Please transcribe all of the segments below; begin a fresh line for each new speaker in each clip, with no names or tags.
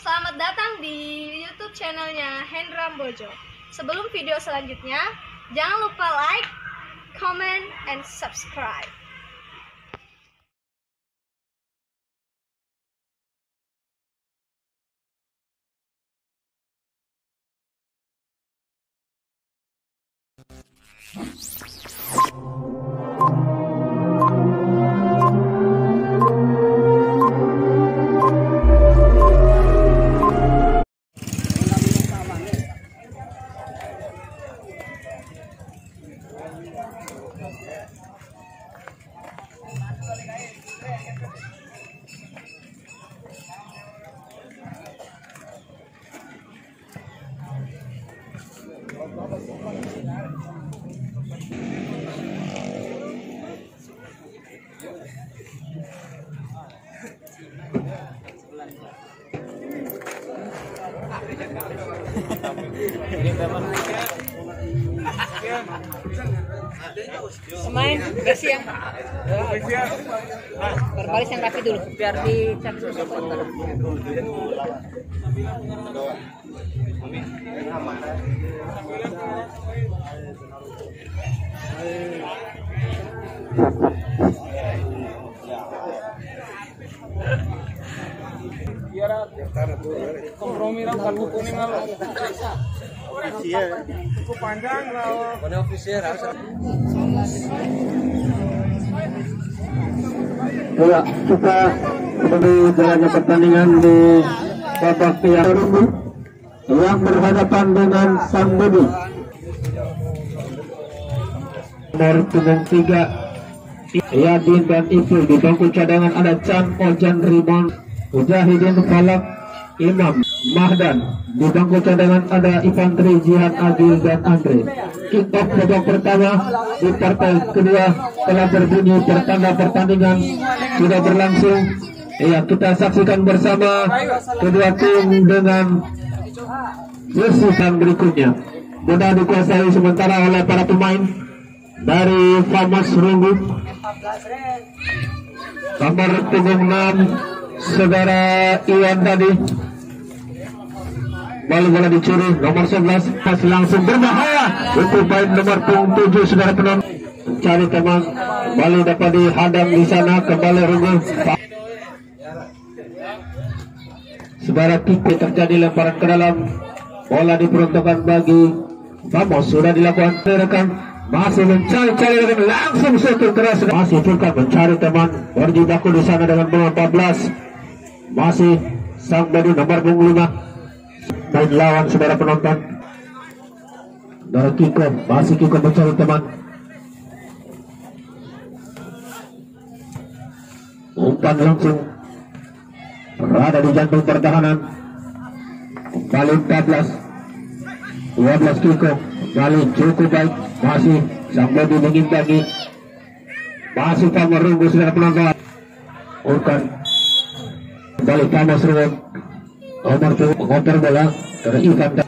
Selamat datang di YouTube channelnya Hendra Bojo. Sebelum video selanjutnya, jangan lupa like, comment, and subscribe.
Semain kasih yang berbaris yang rapi dulu biar dicek supporter.
Kompromi lah kartu kuning lah. Iya. Cukup panjang lah. Pada ofisial harus.
Ya, kita kembali jalannya pertandingan di babak yang berhadapan dengan Sang Budi. Nomor punggung 3 Yadin dan Iful. Di bangku cadangan ada Chan Ojan Rimon, Mujahidin Falak, Imam Mahdan. Di bangku cadangan ada Infantri Jihan Adil dan Andre. Kick off babak pertama di partai kedua telah berbunyi, pertanda pertandingan sudah berlangsung. Ya, kita saksikan bersama kedua tim dengan jersey berikutnya. Bola dikuasai sementara oleh para pemain dari Famas Runggu. Nomor punggung 6 saudara Iwan tadi. Bola dicuri nomor 11, pas langsung berbahaya untuk main nomor punggung 7 saudara penonton. Cari teman, bola dapat dihadang di sana, kembali Runggu. Saudara kick terjadi, lemparan ke dalam, bola diperuntukkan bagi Famos, sudah dilakukan rekan. Masih mencari langsung satu keras, masih Furkan mencari teman, berjibaku di sana dengan nomor 14. Masih Sang Budi nomor punggung 5 main lawan saudara penonton. Dari Kiko, masih Kiko mencari teman. Umpan langsung berada di jantung pertahanan. Kembali 14 12 Kiko, kembali cukup baik. Masih Sang Budi mengimbangi. Masih Famas Runggu saudara penonton. Urkan kembali Famas Runggu. Nomor mengoper bola dari Ivan.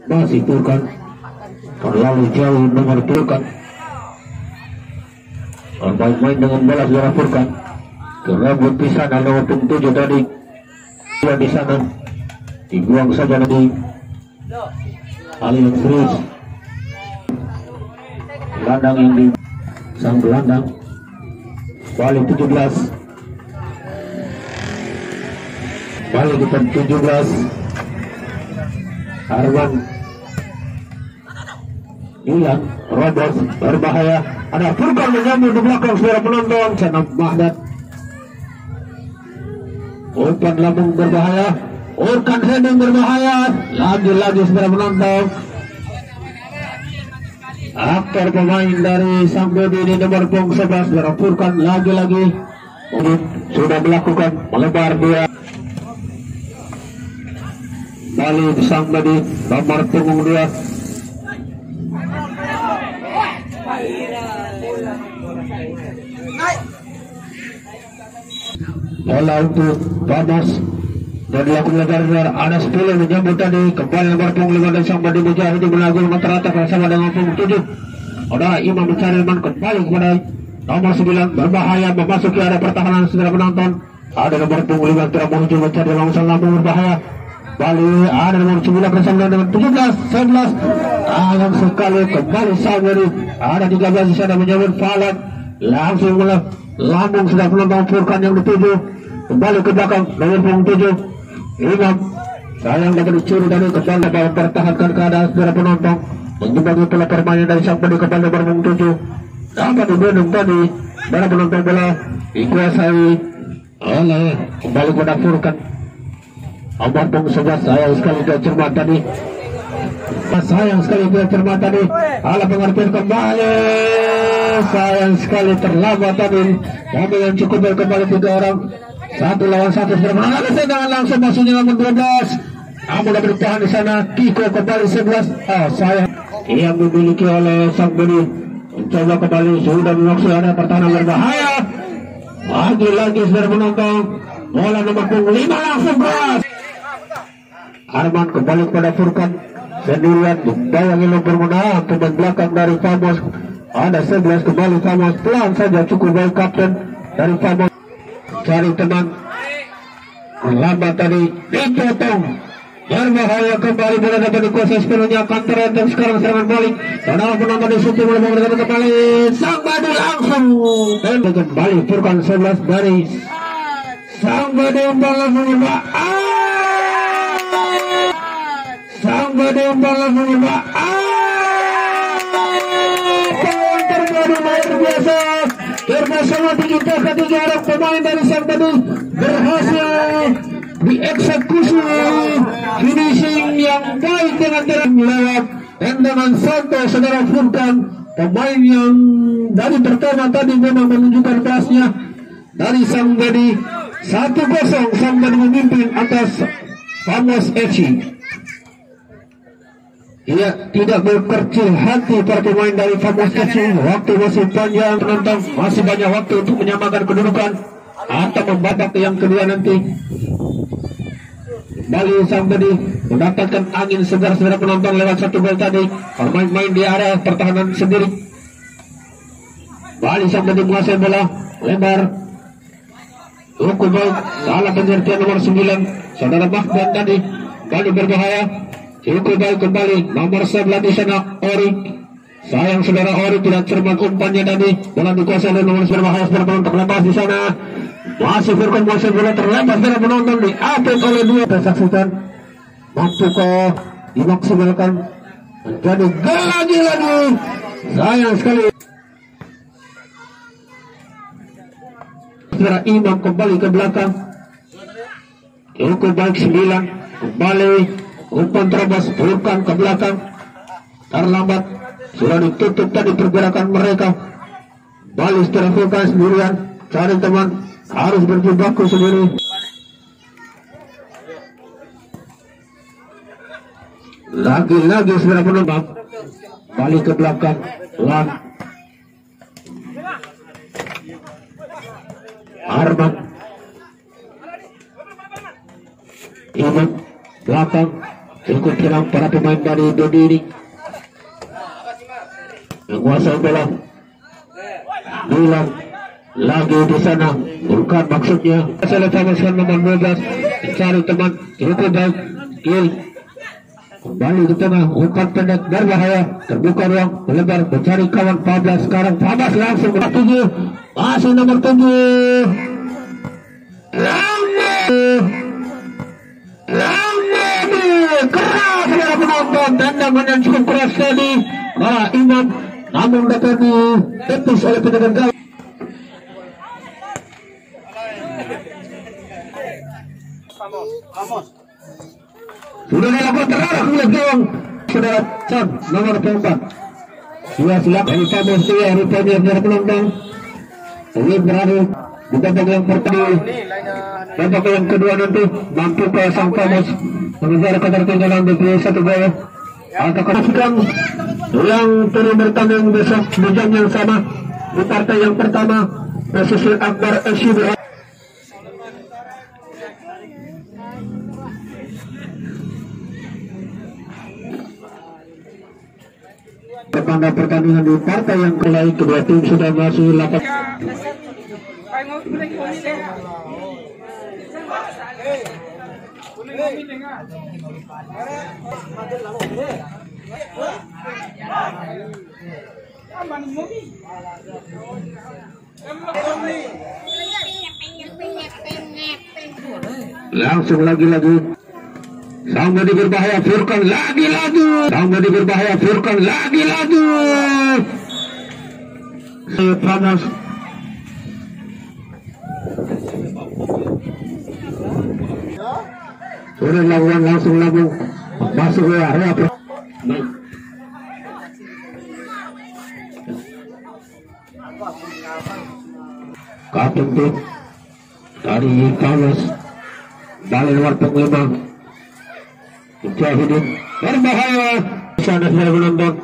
Masih Furkan, terlalu jauh nomor Furkan. Main dengan bola saudara Furkan. Kerebut di sana nomor 7 tadi. Di sana dibuang saja nanti. Alien Fris. Gelandang yang di sang gelandang. Balik 17. Balik kita 17. Arwan hilang, Robert berbahaya. Ada Furkan menyambut di belakang saudara penonton. Sanam Mahdan. Umpan lambung berbahaya. Urkan heading berbahaya. Lagi-lagi saudara penonton. Aktor pemain dari Sang Budi di nomor punggung 11 saudara Furkan lagi-lagi sudah melakukan melebar dia. Balik Sang Budi nomor punggung 2. Bola untuk Famas dan dilakukan lebar. Ada 10 menyambut tadi. Kembali nomor punggung 5 dan Sang Budi Mujahidin melakukan menterata bersama dengan punggung 7. Ada Imam mencari teman, kembali kepada nomor 9 berbahaya memasuki area pertahanan saudara penonton. Ada nomor punggung 5 telah menuju mencari longsor lambung berbahaya. Bali ada nomor 9 bersama dengan 17, 11. Ayam sekali kembali Sambedi. Ada 13 di sana menyambut Falak. Langsung lambung sudah penonton Furkan yang dituju. Kembali ke belakang nomor punggung 7. Imam sayang dapat dicuri dari kembali dapat mempertahankan keadaan saudara penonton. Mengimbangi pola permainan dari Sambedi kembali nomor punggung 7. Dapat dibendung tadi para penonton bola dikuasai oleh kembali kepada Furkan. Nomor punggung 11 sayang sekali dia cermat tadi. Sayang sekali dia cermat tadi. Ala pengertian kembali. Sayang sekali terlambat tadi. Kami yang cukup baik kembali 3 orang. 1 lawan 1 bermain dengan langsung masuknya nomor 12. Namun dapat bertahan di sana. Kiko kembali 11. Sayang yang dimiliki oleh Sambedi. Mencoba kembali sudah melakukan ada pertahanan berbahaya. Lagi-lagi sudah menonton. Bola nomor punggung 5 langsung keras. Arman kembali kepada Furkan sendirian dibayangi nomor bermuda pemain belakang dari Famos. Ada 11 kembali Famos pelan saja cukup baik kapten dari Famos cari teman lambat tadi dipotong berbahaya kembali bola dapat dikuasai sepenuhnya akan terenteng sekarang serangan balik dan penonton di situ mulai menggunakan kembali Sambedi langsung dan kembali Furkan 11 dari Sambedi bola mengubah Sambedi bola mengubah terbaru luar biasa karena sama 3 orang pemain dari Sambedi berhasil dieksekusi finishing yang baik dengan jarak lewat tendangan santai saudara Furkan pemain yang dari pertama tadi memang menunjukkan kelasnya dari Sambedi 1-0 Sambedi memimpin atas Famos FC. Ia tidak berkecil hati para pemain dari Famos FC. Waktu masih panjang penonton masih banyak waktu untuk menyamakan kedudukan atau membabak yang kedua nanti. Bali Sambedi mendapatkan angin segar saudara penonton lewat 1 gol tadi. Bermain-main di area pertahanan sendiri. Bali Sambedi menguasai bola lebar. Cukup baik salah pengertian nomor 9 saudara Mahdan tadi. Bali berbahaya. Cukup baik kembali nomor 11 di sana Ori. Sayang saudara Ori tidak cermat umpannya tadi. Bola dikuasai oleh nomor 9 berbahaya saudara penonton terlepas di sana. Masih Furkan masih bola terlepas saudara penonton diapit oleh 2. Kita saksikan mampukah dimaksimalkan menjadi gol lagi. Sayang sekali. Saudara Imam kembali ke belakang. Cukup baik 9 kembali umpan terobos Furkan ke belakang terlambat sudah ditutup tadi pergerakan mereka. Bali setelah Furkan sendirian cari teman harus berjibaku sendiri. Lagi-lagi saudara penonton Bali ke belakang Lan Arman Imam belakang cukup tenang para pemain dari Dodi ini menguasai bola. Bilang lagi di sana bukan maksudnya selesai nomor 12 mencari teman cukup baik kill kembali ke tengah umpan pendek berbahaya terbuka ruang melebar mencari kawan 14 sekarang 14 langsung ke 7 masih nomor 7 keras saudara penonton tendangan yang cukup keras tadi Imam namun dapat ditepis oleh penjaga gawang. Sudah dilakukan terarah oleh gawang saudara Chan nomor 4 dua silap dari Famos dia rupanya saudara penonton ini berada di babak yang pertama. Babak yang kedua nanti mampu ke sang Famos mengejar ketertinggalan di 1 gol atau kemasukan yang turun bertanding besok di jam yang sama di partai yang pertama posisi Akbar FC pada pertandingan di partai yang mulai kedua tim sudah masuk 8. Langsung lagi-lagi sang bodi berbahaya Furkan lagi-lagi. Sang bodi berbahaya Furkan lagi-lagi. Panas. Sudah lawan langsung lambung masuk ke area. Kapten tim dari Panas balik luar penglima Mujahidin berbahaya. Sana sudah menonton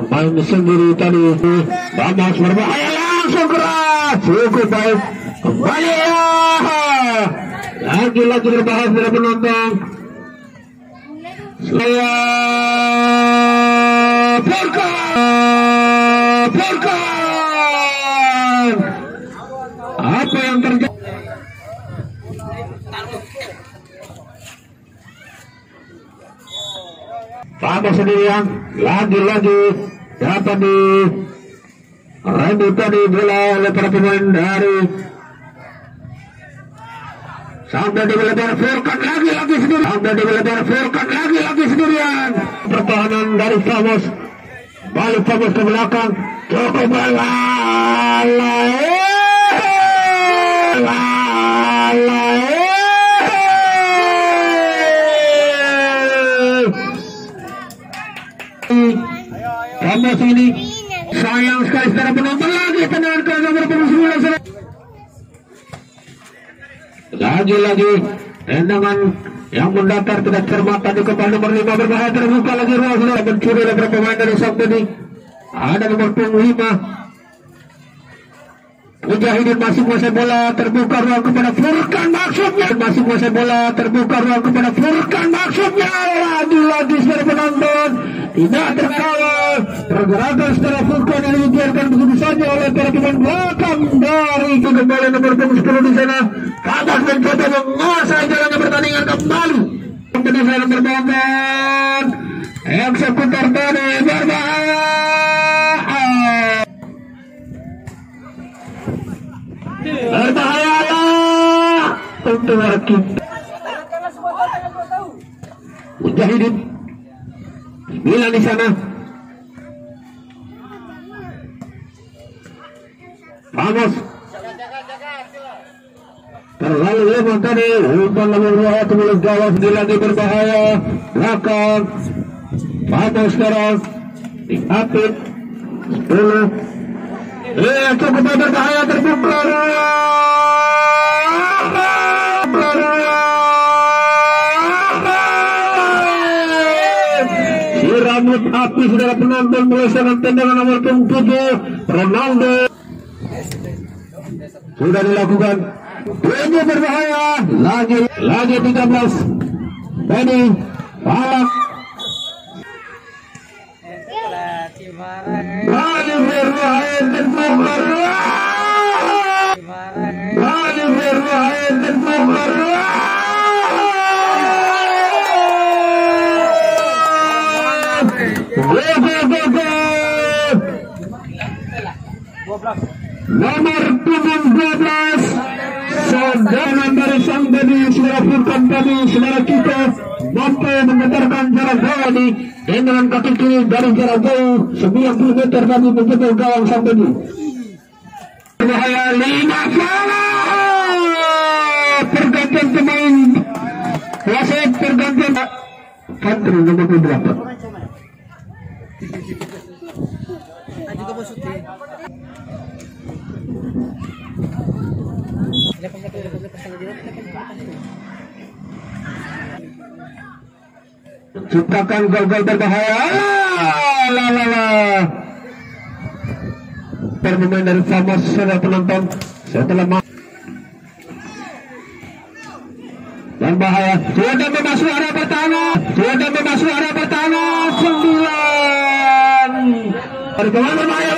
main sendiri tadi. Bamas berbahaya langsung keras cukup baik kembali lagi-lagi berbahaya sudah menonton. Saya Furkan apa yang terjadi? Panas sendirian lagi-lagi dapat di rembut tadi bola oleh para pemain dari sampai di lebar Furkan lagi-lagi sendirian. Sampai di lebar Furkan lagi-lagi sendirian. Pertahanan dari Famos balik Famos ke belakang cukup Ramos ini sayang sekali secara penonton lagi tendangan ke nomor 19 lagi-lagi tendangan yang mendatar tidak cermat tadi kepada nomor 5 berbahaya terbuka lagi ruang sudah mencuri oleh beberapa pemain dari Sabtoni. Ada nomor 5 Mujahidin masih menguasai bola terbuka ruang kepada Furkan maksudnya masih menguasai bola terbuka ruang kepada Furkan maksudnya lagi-lagi secara penonton tidak terkawal pergerakan secara Furkan yang dibiarkan begitu saja oleh para pemain belakang dari kembali nomor 10 di sana. Panas mencoba menguasai jalannya pertandingan kembali menjadi nomor 8 eksekutor tadi berbahaya untuk rakit Mujahidin 9 di sana. Vamos terlalu lemah tadi umpan nomor 2 kembali gawat lagi berbahaya belakang. Vamos sekarang diapit 10 cukup berbahaya terbuka si rambut api saudara penonton melaksanakan tendangan nomor 7 Ronaldo sudah dilakukan. Ini berbahaya lagi 13 Benny Palak balik berbahaya terbuka balik berbahaya terbuka nomor 12 saudara dari sang tadi saudara Furkan tadi saudara kita mampu menggetarkan jarak jauh ini dengan kaki kiri dari jarak jauh 90 meter tadi menjebol gawang sang tadi berbahaya 5 bola pergantian pemain wasit pergantian Kantri nomor 28 menciptakan gol-gol berbahaya. Permainan dari Famos saudara penonton setelah dan bahaya sudah memasuki area pertahanan 9 berkemana bahaya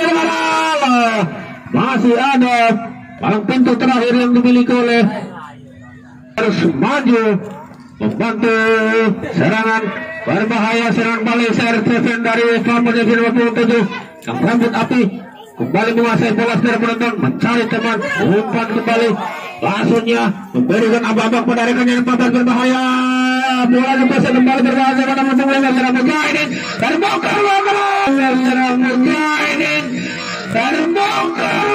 masih ada palang pintu terakhir yang dimiliki oleh harus maju membantu serangan berbahaya, serangan balik CR7 dari Farmers 57 yang rambut api kembali menguasai bola secara penonton, mencari teman, umpan kembali, langsungnya memberikan abang-abang pada rekannya yang papan berbahaya. Bola lepas kembali berbahaya pada Mujahidin, serang Mujahidin terbongkar serang Mujahidin terbongkar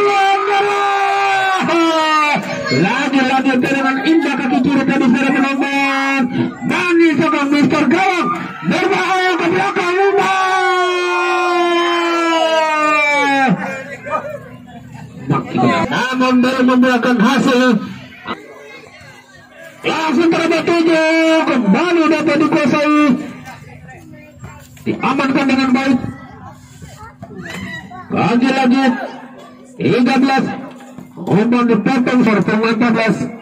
lagi-lagi dengan indah kaki kiri tadi secara penonton. Bani seorang Mister Gawang berbahaya ke belakang namun baru membuahkan hasil. Langsung terdapat 7 kembali dapat dikuasai, diamankan dengan baik. Lagi-lagi 13 umpan dipotong serta 14.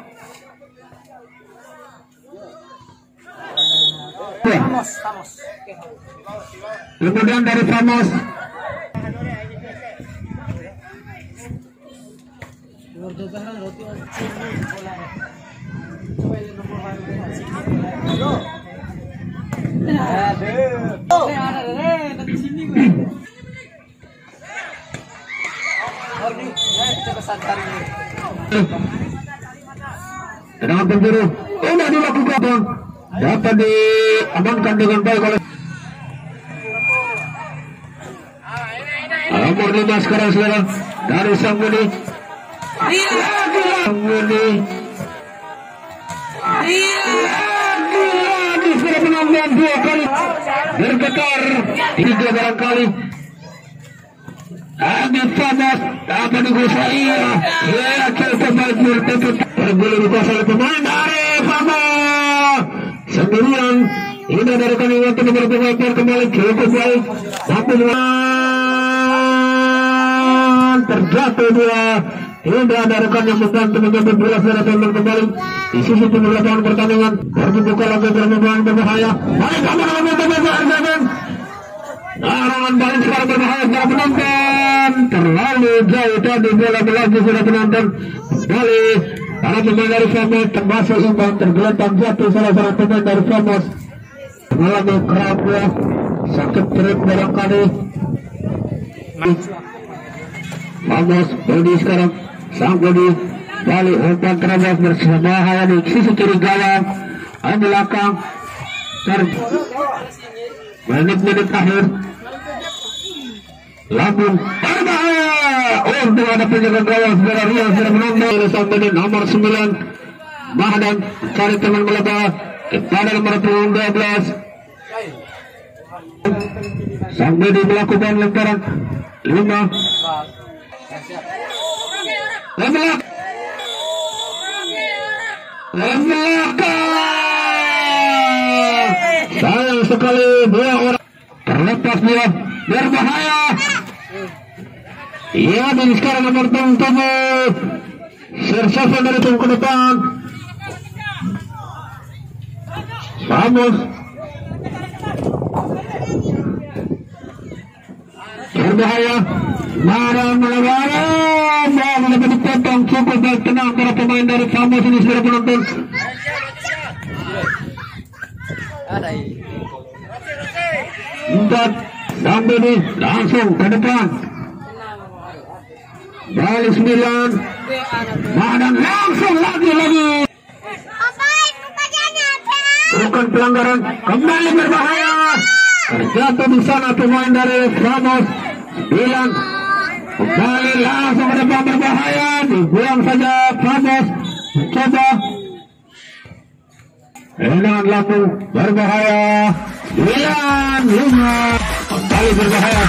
Kemudian dari Famos tendangan penjuru tidak dilakukan, dapat diamankan dengan baik oleh nomor 5 sekarang saudara dari Sang Budi. Sang Budi lagi sudah menambah 2 kali bergetar 3 barangkali. Agak panas, dapat dikuasai. Ya, coba bajur tetap terguling dikuasai oleh pemain dari Fama sendirian. Ini dari kandungan nomor 2 kembali cukup baik, tapi terjatuh dia. Tidak ada rekan yang membantu mengambil bola secara tembak kembali di sisi timur lapangan pertandingan. Terbuka lagi bermain berbahaya. Baik, kamu menonton. Larangan balik sekarang berbahaya secara penonton. Terlalu jauh tadi bola melaju sudah penonton. Kembali para pemain dari Famos termasuk imbang, tergeletak jatuh salah seorang pemain dari Famos mengalami kramp ya, sakit perut barangkali. Famos Budi sekarang, Sang Budi balik umpan terabas berbahaya di sisi kiri gawang di belakang. Menit-menit akhir Lampung berbahaya untuk ada penjaga gawang saudara Ria sudah menonton oleh Sang Budi nomor 9 Mahdan cari teman melebar kepada nomor 12 Sang Budi melakukan lemparan 5 sayang sekali 2 orang terlepas dia berbahaya. Ia dan sekarang nomor 7 Sersavan dari tunggu ke depan. Famos berbahaya, marah melawan mendapat dipotong cukup baik, tenang para pemain dari Famos ini sudah penonton. Empat Sang Budi langsung ke depan, balik 9 Mahdan langsung lagi bukan pelanggaran, kembali berbahaya, terjatuh di sana pemain dari Famos 9 kembali langsung ke depan berbahaya, dibuang saja Famos mencoba dengan Lampung berbahaya 9-5 kembali berbahaya.